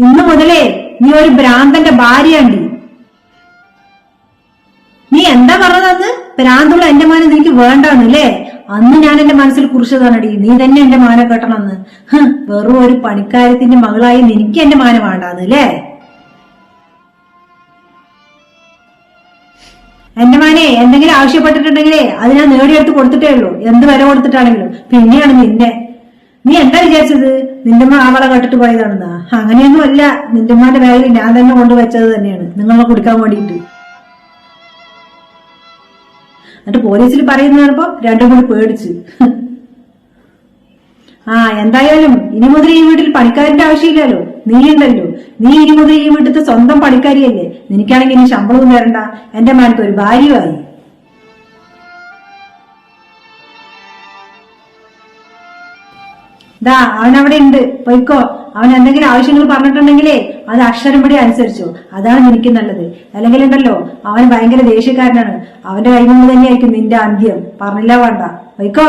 ഇന്ന് മുതലേ നീ ഒരു ഭ്രാന്തന്റെ ഭാര്യയാണ്ടി. നീ എന്താ പറഞ്ഞത്? ഭ്രാന്തുള്ള എന്റെ മാനം നിനക്ക് വേണ്ടാന്നല്ലേ? അന്ന് ഞാൻ എന്റെ മനസ്സിൽ കുറിച്ചതാണടി, നീ തന്നെ എന്റെ മാനെ കെട്ടണമെന്ന്. വെറും ഒരു പണിക്കാര്യത്തിന്റെ മകളായി നിനക്ക് എന്റെ മാനം വേണ്ടാന്നല്ലേ? എന്റെ മാനെ എന്തെങ്കിലും ആവശ്യപ്പെട്ടിട്ടുണ്ടെങ്കിലേ അത് ഞാൻ നേടിയെടുത്ത് കൊടുത്തിട്ടേ ഉള്ളൂ, എന്ത് വില കൊടുത്തിട്ടാണെങ്കിലും. പിന്നെയാണ് നിന്നെ നീ എന്താ വിചാരിച്ചത്? നിന്റെ അമ്മ ആവളെ കെട്ടിട്ട് പോയതാണെന്നാ? അങ്ങനെയൊന്നും അല്ല. നിന്റെ അമ്മന്റെ ബാഗിൽ ഞാൻ തന്നെ കൊണ്ടുവച്ചത് തന്നെയാണ് നിങ്ങളെ കുടിക്കാൻ വേണ്ടിയിട്ട്. എന്നിട്ട് പോലീസിൽ പറയുന്നപ്പോ രണ്ടും കൂടി പേടിച്ച്. എന്തായാലും ഇനി മുതൽ ഈ വീട്ടിൽ പണിക്കാരന്റെ ആവശ്യമില്ലല്ലോ, നീ ഉണ്ടല്ലോ. നീ ഇനി മുതൽ ഈ വീട്ടിലത്തെ സ്വന്തം പണിക്കാരിയല്ലേ. നിനക്കാണെങ്കിൽ ഇനി ശമ്പളവും തരണ്ട, എന്റെ മാനത്ത് ഒരു ഭാര്യയുമായി. അവനവിടെ ഉണ്ട്, പൊയ്ക്കോ. അവൻ എന്തെങ്കിലും ആവശ്യങ്ങൾ പറഞ്ഞിട്ടുണ്ടെങ്കിലേ അത് അക്ഷരംപടി അനുസരിച്ചോ, അതാണ് നിനക്ക് നല്ലത്. അല്ലെങ്കിൽ ഉണ്ടല്ലോ അവൻ ഭയങ്കര ദേഷ്യക്കാരനാണ്, അവന്റെ കൈ കൊണ്ട് തന്നെയായിരിക്കും നിന്റെ അന്ത്യം. പറഞ്ഞില്ല വേണ്ട, പൊയ്ക്കോ.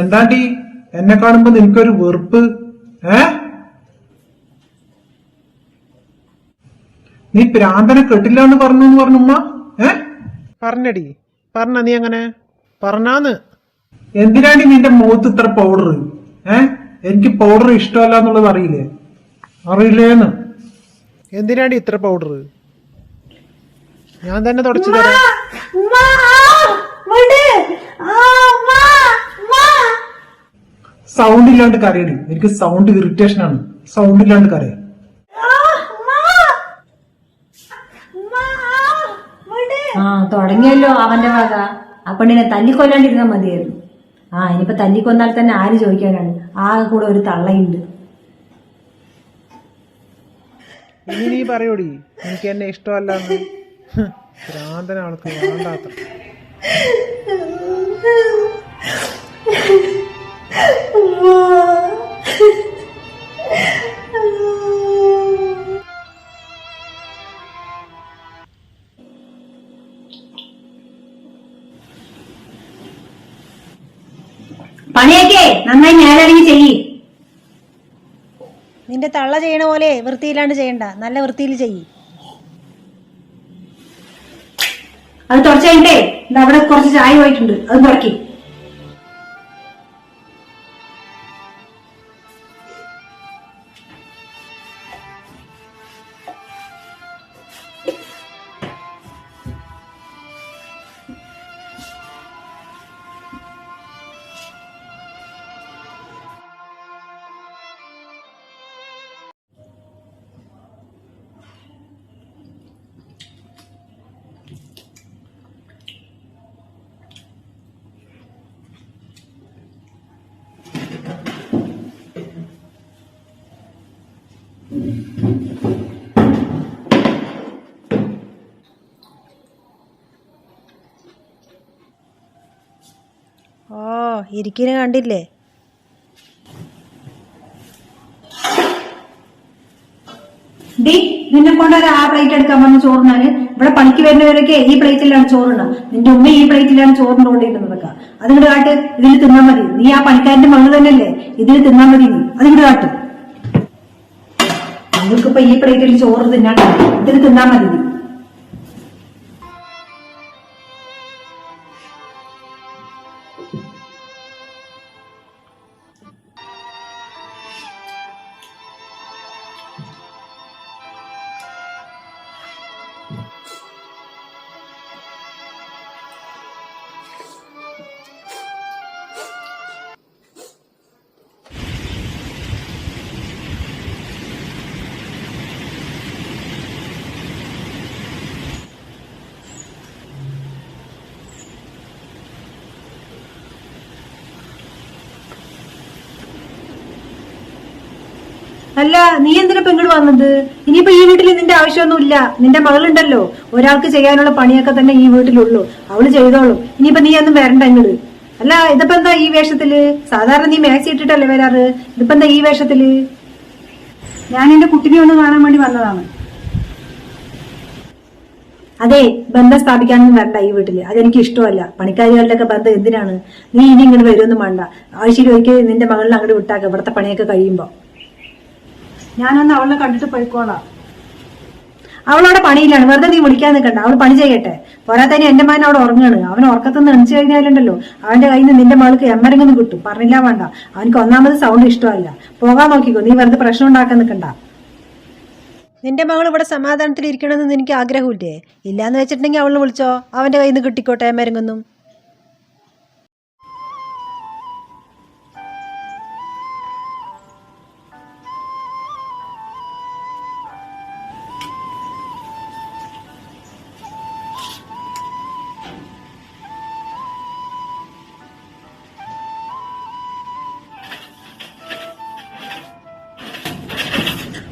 എന്താണ്ടി എന്നെ കാണുമ്പോ നിനക്കൊരു വെറുപ്പ്? നീ പ്രാന്തനെ കെട്ടില്ല എന്ന് പറഞ്ഞു ഉമ്മ? പറഞ്ഞടി, പറഞ്ഞ നീ അങ്ങനെ പറഞ്ഞാന്ന്. എന്തിനാണ്ടി നിന്റെ മുഖത്ത് ഇത്ര പൗഡർ? എനിക്ക് പൗഡർ ഇഷ്ടമല്ല എന്നുള്ളത് അറിയില്ലേ? അറിയില്ലേന്ന്? എന്തിനാടി ഇത്ര പൗഡർ? ഞാൻ തന്നെ തുടച്ചു തരാം. സൗണ്ട് ഇല്ലാണ്ട് കരയടി, എനിക്ക് സൗണ്ട് ഇറിറ്റേഷൻ ആണ്. സൗണ്ട് ഇല്ലാണ്ട് കരയ. തുടങ്ങിയല്ലോ അവന്റെ വക. ആ പെണ്ണിനെ തല്ലിക്കൊല്ലാണ്ടിരുന്നാ മതിയായിരുന്നു. ഇനിയിപ്പൊ തല്ലിക്കൊന്നാൽ തന്നെ ആര് ചോദിക്കാനാണ്? ആകെ കൂടെ ഒരു തള്ളയുണ്ട്. ഇനി നീ പറയൂടി എനിക്ക് എന്നെ ഇഷ്ടമല്ലെന്ന്. ഭ്രാന്തന ആൾക്ക് വേണ്ടാത്ത. പണിയൊക്കെ നന്നായി നേരടങ്ങി ചെയ്യ്. നിന്റെ തള്ള ചെയ്യണ പോലെ വൃത്തിയില്ലാണ്ട് ചെയ്യണ്ട, നല്ല വൃത്തിയിൽ ചെയ്യ്. അത് തുടച്ചേ അവിടെ കുറച്ച് ചായ പോയിട്ടുണ്ട്, അത് തുടക്കി. ഇരിക്കിനെ കണ്ടില്ലേ? നിന്നെ കൊണ്ടൊരു ആ പ്ലേറ്റ് എടുക്കാൻ വന്ന് ചോറിനാല് ഇവിടെ പണിക്ക് വരുന്നവരൊക്കെ ഈ പ്ലേറ്റിലാണ് ചോറുണ്ട. നിന്റെ ഉമ്മ ഈ പ്ലേറ്റിലാണ് ചോറിന് കൊണ്ടിരിക്കുന്നതൊക്കെ. അതിങ്ങോട്ട് കാട്ട്, ഇതിൽ തിന്നാൻ മതി. നീ ആ പണിക്കാരന്റെ മകള് തന്നെയല്ലേ, ഇതിൽ തിന്നാൻ മതി. നീ അതിങ്ങോട്ട് കാട്ട്. നിങ്ങൾക്കിപ്പോ ഈ പ്ലേറ്റിൽ ചോറ് തിന്നാട്ടെ, ഇതിൽ തിന്നാൻ മതി. നീ അല്ല, നീ എന്തിനാ പെങ്ങോട് വന്നത്? ഇനിയിപ്പോ ഈ വീട്ടിൽ നിന്റെ ആവശ്യമൊന്നുമില്ല. നിന്റെ മകളുണ്ടല്ലോ, ഒരാൾക്ക് ചെയ്യാനുള്ള പണിയൊക്കെ തന്നെ ഈ വീട്ടിലുള്ളൂ, അവള് ചെയ്തോളും. ഇനിയിപ്പോ നീ ഒന്നും വരണ്ട ഇങ്ങോട്ട്. അല്ല, ഇതിപ്പോ എന്താ ഈ വേഷത്തില്? സാധാരണ നീ മാക്സി ഇട്ടിട്ടല്ലേ വരാറ്, ഇതിപ്പോ എന്താ ഈ വേഷത്തില്? ഞാൻ എന്റെ കുട്ടിനെ ഒന്ന് കാണാൻ വേണ്ടി വന്നതാണ്. അതെ, ബന്ധം സ്ഥാപിക്കാനൊന്നും വരണ്ട ഈ വീട്ടില്. അതെനിക്ക് ഇഷ്ടമല്ല. പണിക്കാരികളുടെ ഒക്കെ ബന്ധം എന്തിനാണ്? നീ ഇനി ഇങ്ങോട്ട് വരുമൊന്നും വേണ്ട. ആഴ്ചയിൽ ഒരിക്കൽ നിന്റെ മകളിനെ അങ്ങോട്ട് വിട്ടാക്ക, ഇവിടുത്തെ പണിയൊക്കെ കഴിയുമ്പോ. ഞാനൊന്ന് അവളെ കണ്ടിട്ട് പോയിക്കോളാം. അവളവിടെ പണിയിലാണ്, വെറുതെ നീ വിളിക്കാൻ നിൽക്കണ്ട. അവൾ പണി ചെയ്യട്ടെ. പോരാത്തന്നെ എന്റെ മകൻ അവിടെ ഉറങ്ങാണ്. അവൻ ഉറക്കത്തുനിന്ന് എണിച്ചു കഴിഞ്ഞാലുണ്ടല്ലോ അവന്റെ കയ്യിൽ നിന്ന് നിന്റെ മകൾക്ക് എമ്മരങ്ങൊന്നും കിട്ടും. പറഞ്ഞില്ല വേണ്ട. അവനക്ക് ഒന്നാമത് സൗണ്ട് ഇഷ്ടമല്ല. പോകാൻ നോക്കിക്കോ. നീ വെറുതെ പ്രശ്നം ഉണ്ടാക്കാൻ നിൽക്കണ്ട. നിന്റെ മകൾ ഇവിടെ സമാധാനത്തിൽ ഇരിക്കണമെന്ന് എനിക്ക് ആഗ്രഹമില്ലേ? ഇല്ലാന്ന് വെച്ചിട്ടുണ്ടെങ്കിൽ അവളെ വിളിച്ചോ, അവന്റെ കയ്യിൽ നിന്ന് കിട്ടിക്കോട്ടെ മരുങ്ങൊന്നും.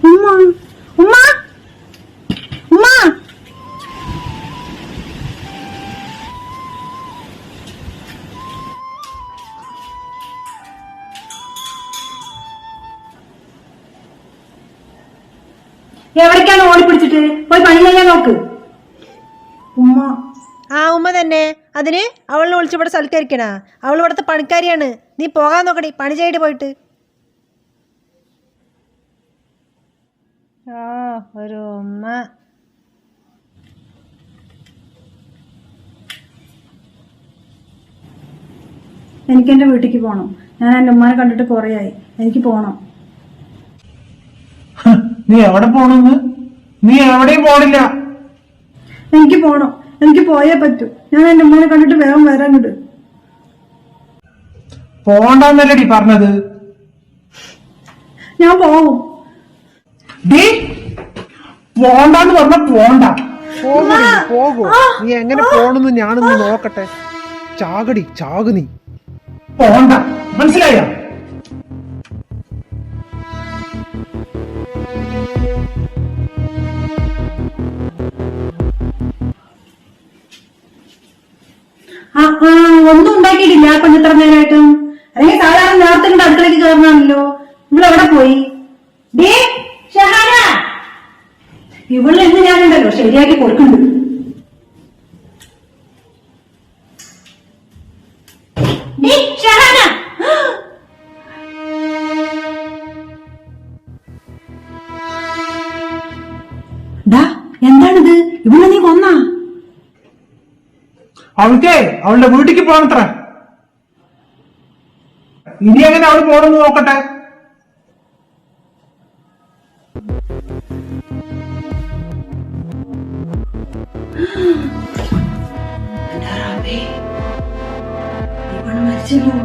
ഉമ്മ ഉമ്മ ഉമ്മ എവിടേക്കാണ് ഓടിപ്പിടിച്ചിട്ട്? പോയി പണി ചെയ്യാൻ നോക്ക്. ഉമ്മ ആ ഉമ്മ തന്നെ. അതിന് അവളിനെ വിളിച്ചിവിടെ സൽക്കരിക്കണ? അവൾ ഇവിടുത്തെ പണിക്കാരിയാണ്. നീ പോകാൻ നോക്കടി, പണി ചെയ്തിട്ട് പോയിട്ട്. ആ ഒരു ഉമ്മ. എനിക്ക് എന്റെ വീട്ടിലേക്ക് പോകണം. ഞാൻ എന്റെ ഉമ്മാനെ കണ്ടിട്ട് കുറേയായി. എനിക്ക് പോകണം. നീ എവിടെ പോണെന്ന്? നീ എവിടെയും പോണില്ല. എനിക്ക് പോകണം. എനിക്ക് പോയേ പറ്റൂ. ഞാൻ എന്റെ ഉമ്മാനെ കണ്ടിട്ട് വേഗം വരാൻ കിട്ടും. പോണ്ടെന്നല്ലടി പറഞ്ഞത്. ഞാൻ പോവും. ഡീ പോണ്ടെന്ന് പറഞ്ഞ പോണ്ട. പോകൂ. നീ എങ്ങനെ പോണെന്ന് ഞാനൊന്ന് നോക്കട്ടെ. ചാകടി, ചാകു നീ. പോണ്ട, മനസ്സിലായോ? ഒന്നും ഉണ്ടാക്കിയിട്ടില്ല കൊണ്ടിത്ര നേരമായിട്ടും. അല്ലെങ്കിൽ സാധാരണ നേരത്തെ കൊണ്ട് അടുക്കളയ്ക്ക് കയറണമല്ലോ. ഇവളെവിടെ പോയി? ഇവള് എന്ന് ഞാനുണ്ടല്ലോ ശരിയാക്കി കൊടുക്കുന്നുണ്ട്. എന്താണിത്? ഇവിടെ നീ കൊന്നാ? അവൾക്കേ അവളുടെ വീട്ടിക്ക് പോകണത്ര. ഇനി എങ്ങനെ അവൾ പോണെന്ന് നോക്കട്ടെ. മരിച്ചല്ലോ.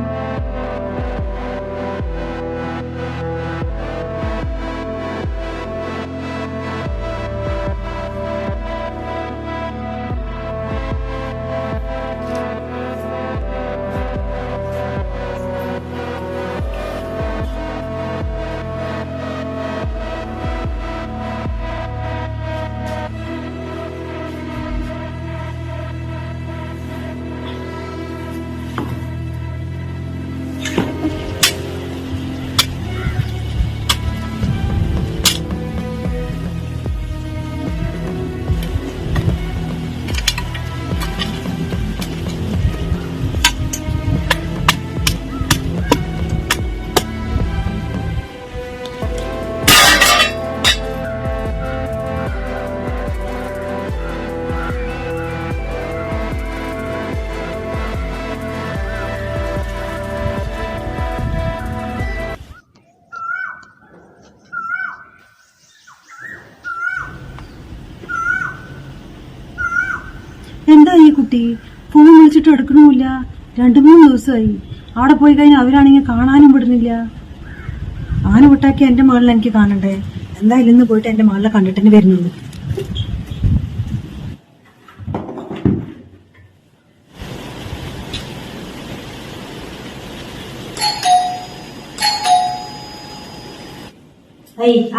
എന്താ ഈ കുട്ടി ഫോൺ വിളിച്ചിട്ട് എടുക്കണമില്ല? 2-3 ദിവസമായി. അവിടെ പോയി കഴിഞ്ഞാൽ അവരാണെങ്കിൽ കാണാനും വിടുന്നില്ല. ആന വിട്ടാക്കി എന്റെ മകളിനെ എനിക്ക് കാണണ്ടേ? എന്തായാലും ഇന്ന് പോയിട്ട് എന്റെ മകളെ കണ്ടിട്ട് വരുന്നുള്ളൂ.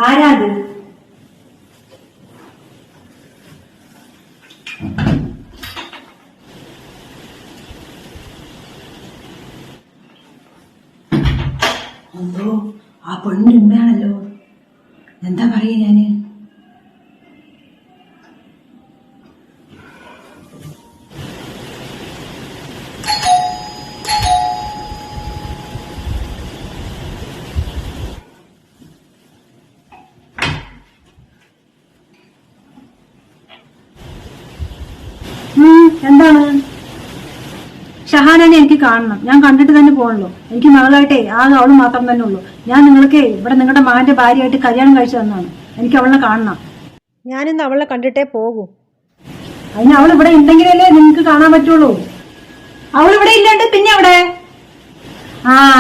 ആരാത്? അല്ലോ, ആ പെണ്ണിന്റെ ഉമ്മയാണല്ലോ. എന്താ പറയാ ഞാന്? എനിക്ക് കാണണം. ഞാൻ കണ്ടിട്ട് തന്നെ പോകണല്ലോ. എനിക്ക് മകളായിട്ടേ ആകെ അവള് മാത്രം തന്നെ ഉള്ളൂ. ഞാൻ നിങ്ങൾക്ക് ഇവിടെ നിങ്ങളുടെ മകന്റെ ഭാര്യയായിട്ട് കല്യാണം കഴിച്ചു തന്നാണ്. എനിക്ക് അവളെ കാണണം. ഞാനിന്ന് അവളെ കണ്ടിട്ടേ പോകൂ. അതിന് അവൾ ഇവിടെ ഉണ്ടെങ്കിലല്ലേ നിങ്ങൾക്ക് കാണാൻ പറ്റുള്ളൂ. അവൾ ഇവിടെ ഇല്ലാണ്ട് പിന്നെ അവിടെ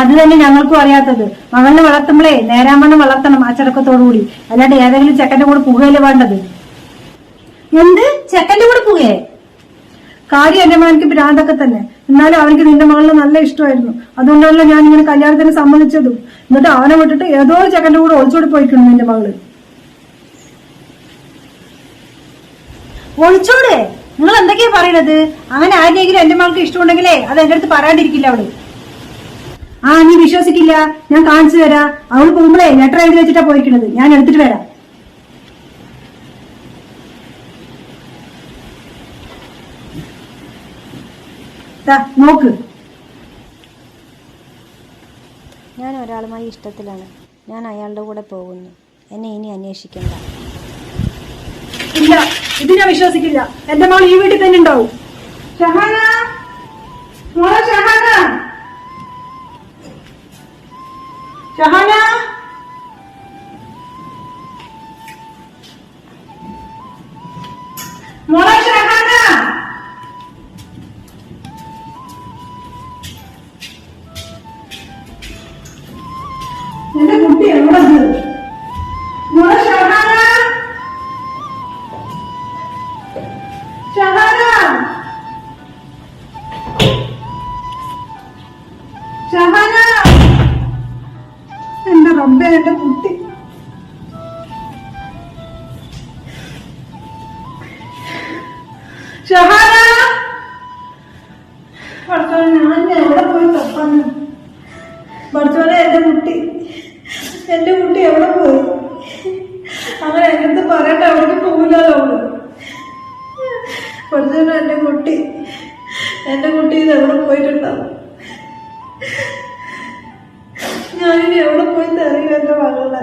അത് തന്നെ ഞങ്ങൾക്കും അറിയാത്തത്. മകളെ വളർത്തുമ്പോഴേ നേരാമണ്ണം വളർത്തണം, അച്ചടക്കത്തോടുകൂടി. അല്ലാണ്ട് ഏതെങ്കിലും ചെക്കന്റെ കൂടെ പുകയല്ലേ വേണ്ടത്. എന്ത് ചെക്കന്റെ കൂടെ പുകയെ? കാര്യം എന്റെ മകനക്ക് ഭ്രാന്തൊക്കെ തന്നെ. എന്നാലും അവനക്ക് നിന്റെ മകളിനെ നല്ല ഇഷ്ടമായിരുന്നു. അതുകൊണ്ടാണല്ലോ ഞാൻ ഇങ്ങനെ കല്യാണത്തിന് സമ്മതിച്ചതും. എന്നിട്ട് അവനെ വിട്ടിട്ട് ഏതോ ചെക്കന്റെ കൂടെ ഒളിച്ചോടി പോയിട്ടുണ്ട് നിന്റെ മകള്. ഒളിച്ചോട്? നിങ്ങൾ എന്തൊക്കെയാ പറയണത്? അങ്ങനെ ആരെങ്കിലും എന്റെ മകൾക്ക് ഇഷ്ടമുണ്ടെങ്കിലേ അത് എന്റെ അടുത്ത് പറയാണ്ടിരിക്കില്ല അവള്. നീ വിശ്വസിക്കില്ല, ഞാൻ കാണിച്ചു തരാം. അവള് പോകുമ്പോഴേ ലെറ്റർ എഴുതി വെച്ചിട്ടാ പോയിരിക്കണത്. ഞാൻ എടുത്തിട്ട് വരാം. നോക്ക്. ഞാൻ ഒരാളുമായി ഇഷ്ടത്തിലാണ്. ഞാൻ അയാളുടെ കൂടെ പോകുന്നു. എന്നെ ഇനി അന്വേഷിക്കണ്ട. ഇല്ല, ഇത് ഞാൻ വിശ്വസിക്കില്ല. എന്റെ മകൾ ഈ വീട്ടിൽ തന്നെ ഉണ്ടാവും. ഷഹാന, മോളെ ഷഹാന, ഷഹാന, മോളെ ഷഹാന. എന്റെ കുട്ടി എവിടെ? മോളെ ഷഹാന, ഷഹാന, ഷഹാന. എന്റെ റബ്ബേ, എന്റെ കുട്ടി. ഷഹാന, ഞാൻ എവിടെ പോയി തപ്പാന്ന്? പഠിച്ചോനെ, എന്റെ കുട്ടി എവിടെ പോയി? അങ്ങനെ എന്റെ അടുത്ത് പറയട്ടെ, അവിടേക്ക് പോകില്ലല്ലോ അവള്. പഠിച്ചോനെ, എന്റെ കുട്ടി ഇത് എവിടെ പോയിട്ടുണ്ടാവും? ഞാനിനി എവിടെ പോയി തറിയും എന്റെ മകളെ?